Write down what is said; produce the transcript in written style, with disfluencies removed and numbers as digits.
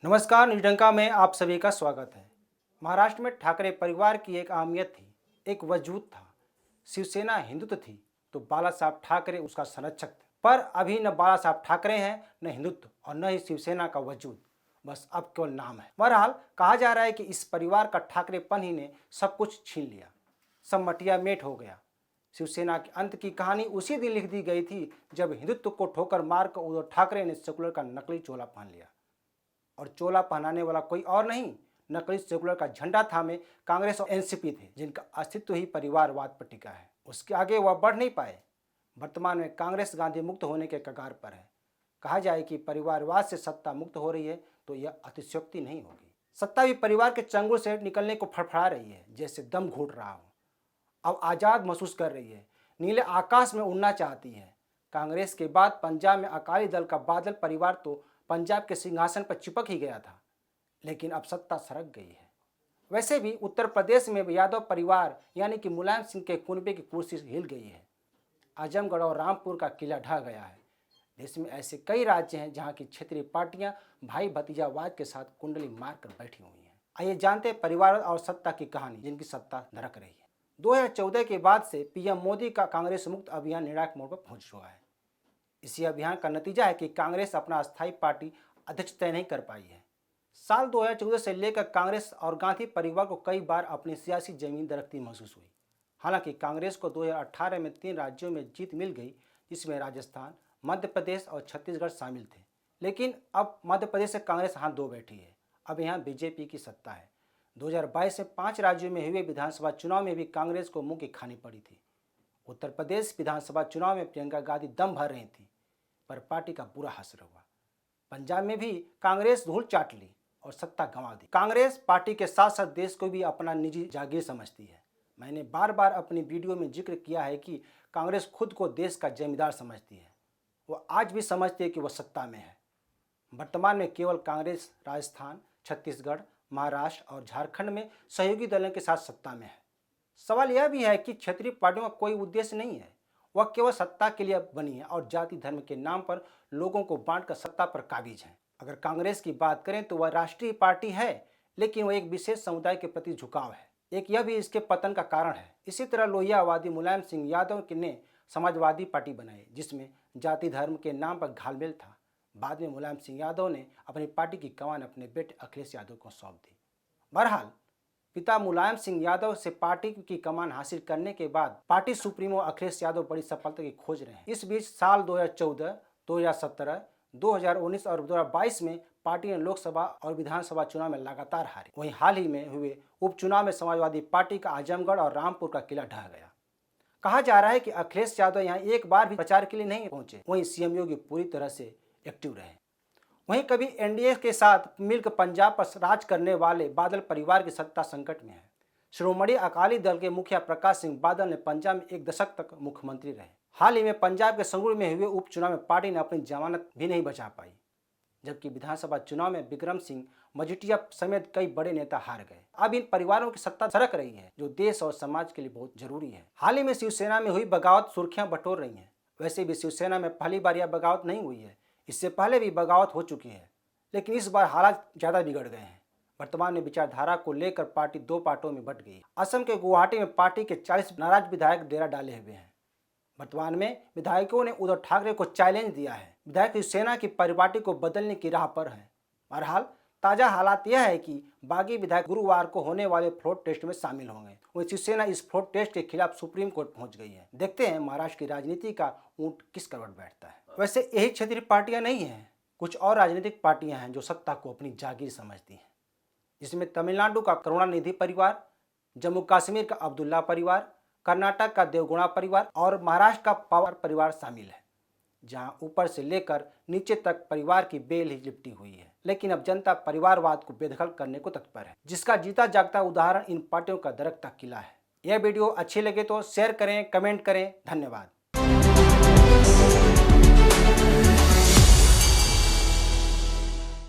नमस्कार, निजडंका में आप सभी का स्वागत है। महाराष्ट्र में ठाकरे परिवार की एक अहमियत थी, एक वजूद था। शिवसेना हिंदुत्व थी तो बाला साहब ठाकरे उसका संरक्षक थे। पर अभी न बाला साहब ठाकरे हैं, न हिंदुत्व और न ही शिवसेना का वजूद, बस अब केवल नाम है। बहरहाल कहा जा रहा है कि इस परिवार का ठाकरेपन ही ने सब कुछ छीन लिया, सब मटिया मेट हो गया। शिवसेना के अंत की कहानी उसी दिन लिख दी गई थी जब हिंदुत्व को ठोकर मारकर उद्धव ठाकरे ने सेकुलर का नकली चोला पहन लिया। और चोला पहनाने वाला कोई और नहीं, नकली सेकुलर का झंडा थामे कांग्रेस और एनसीपी थे, जिनका अस्तित्व ही परिवारवाद पर टिका है। उसके आगे वह बढ़ नहीं पाए। वर्तमान में कांग्रेस गांधी मुक्त होने के कगार पर है। कहा जाए कि परिवारवाद से सत्ता मुक्त हो रही है तो यह अतिशयोक्ति नहीं होगी। सत्ता भी परिवार के चंगुल से निकलने को फड़फड़ा रही है, जैसे दम घुट रहा हो। अब आज़ाद महसूस कर रही है, नीले आकाश में उड़ना चाहती है। कांग्रेस के बाद पंजाब में अकाली दल का बादल परिवार तो पंजाब के सिंहासन पर चिपक ही गया था, लेकिन अब सत्ता सरक गई है। वैसे भी उत्तर प्रदेश में यादव परिवार यानी कि मुलायम सिंह के कुनबे की कुर्सी हिल गई है। आजमगढ़ और रामपुर का किला ढह गया है। देश में ऐसे कई राज्य हैं जहां की क्षेत्रीय पार्टियां भाई भतीजावाद के साथ कुंडली मारकर बैठी हुई हैं। आइए जानते हैं परिवार और सत्ता की कहानी, जिनकी सत्ता दरक रही है। 2014 के बाद से पीएम मोदी का कांग्रेस मुक्त अभियान निर्णायक मोड़ पर पहुंच चुका है। इसी अभियान का नतीजा है कि कांग्रेस अपना अस्थायी पार्टी अध्यक्ष तय नहीं कर पाई है। साल 2014 से लेकर कांग्रेस और गांधी परिवार को कई बार अपनी सियासी जमीन दरकती महसूस हुई। हालांकि कांग्रेस को 2018 में 3 राज्यों में जीत मिल गई, जिसमें राजस्थान, मध्य प्रदेश और छत्तीसगढ़ शामिल थे। लेकिन अब मध्य प्रदेश से कांग्रेस हाथ धो बैठी है। अब यहाँ बीजेपी की सत्ता है। 2022 में 5 राज्यों में हुए विधानसभा चुनाव में भी कांग्रेस को मुंह की खानी पड़ी थी। उत्तर प्रदेश विधानसभा चुनाव में प्रियंका गांधी दम भर रही थी, पर पार्टी का बुरा हासिल हुआ। पंजाब में भी कांग्रेस धूल चाट ली और सत्ता गंवा दी। कांग्रेस पार्टी के साथ साथ देश को भी अपना निजी जागीर समझती है। मैंने बार बार अपनी वीडियो में जिक्र किया है कि कांग्रेस खुद को देश का जमींदार समझती है। वो आज भी समझती है कि वह सत्ता में है। वर्तमान में केवल कांग्रेस राजस्थान, छत्तीसगढ़, महाराष्ट्र और झारखंड में सहयोगी दलों के साथ सत्ता में है। सवाल यह भी है कि क्षेत्रीय पार्टियों का कोई उद्देश्य नहीं है। वह केवल सत्ता के लिए बनी है और जाति धर्म के नाम पर लोगों को बांटकर सत्ता पर काबिज है। अगर कांग्रेस की बात करें तो वह राष्ट्रीय पार्टी है, लेकिन वह एक विशेष समुदाय के प्रति झुकाव है। एक यह भी इसके पतन का कारण है। इसी तरह लोहियावादी मुलायम सिंह यादव ने समाजवादी पार्टी बनाई, जिसमें जाति धर्म के नाम पर घालमेल था। बाद में मुलायम सिंह यादव ने अपनी पार्टी की कमान अपने बेटे अखिलेश यादव को सौंप दी। बहरहाल पिता मुलायम सिंह यादव से पार्टी की कमान हासिल करने के बाद पार्टी सुप्रीमो अखिलेश यादव बड़ी सफलता की खोज रहे हैं। इस बीच साल 2014, 2017, 2019 और 2022 में पार्टी ने लोकसभा और विधानसभा चुनाव में लगातार हारी। वहीं हाल ही में हुए उपचुनाव में समाजवादी पार्टी का आजमगढ़ और रामपुर का किला ढह गया। कहा जा रहा है कि अखिलेश यादव यहाँ एक बार भी प्रचार के लिए नहीं पहुंचे। वहीं सीएम योगी पूरी तरह से एक्टिव रहे। वहीं कभी एनडीए के साथ मिलकर पंजाब पर राज करने वाले बादल परिवार की सत्ता संकट में है। श्रोमणी अकाली दल के मुखिया प्रकाश सिंह बादल ने पंजाब में 1 दशक तक मुख्यमंत्री रहे। हाल ही में पंजाब के संगरूर में हुए उपचुनाव में पार्टी ने अपनी जमानत भी नहीं बचा पाई, जबकि विधानसभा चुनाव में बिक्रम सिंह मजीठिया समेत कई बड़े नेता हार गए। अब इन परिवारों की सत्ता सरक रही है, जो देश और समाज के लिए बहुत जरूरी है। हाल ही में शिवसेना में हुई बगावत सुर्खियां बटोर रही है। वैसे भी शिवसेना में पहली बार यह बगावत नहीं हुई है, इससे पहले भी बगावत हो चुकी है, लेकिन इस बार हालात ज़्यादा बिगड़ गए हैं। वर्तमान में विचारधारा को लेकर पार्टी 2 पार्टों में बंट गई। असम के गुवाहाटी में पार्टी के 40 नाराज विधायक डेरा डाले हुए हैं। वर्तमान में विधायकों ने उद्धव ठाकरे को चैलेंज दिया है। विधायक शिवसेना की परिपाटी को बदलने की राह पर है। बहरहाल ताज़ा हालात यह है कि बागी विधायक गुरुवार को होने वाले फ्लोर टेस्ट में शामिल होंगे। वहीं शिवसेना इस फ्लोर टेस्ट के खिलाफ सुप्रीम कोर्ट पहुंच गई है। देखते हैं महाराष्ट्र की राजनीति का ऊंट किस करवट बैठता है। वैसे यही क्षेत्रीय पार्टियां नहीं हैं, कुछ और राजनीतिक पार्टियां हैं जो सत्ता को अपनी जागीर समझती हैं, जिसमें तमिलनाडु का करुणानिधि परिवार, जम्मू कश्मीर का अब्दुल्ला परिवार, कर्नाटक का देवगुणा परिवार और महाराष्ट्र का पवार परिवार शामिल है, जहां ऊपर से लेकर नीचे तक परिवार की बेल ही लिपटी हुई है। लेकिन अब जनता परिवारवाद को बेदखल करने को तत्पर है, जिसका जीता जागता उदाहरण इन पार्टियों का दरकता किला है। यह वीडियो अच्छी लगे तो शेयर करें, कमेंट करें। धन्यवाद।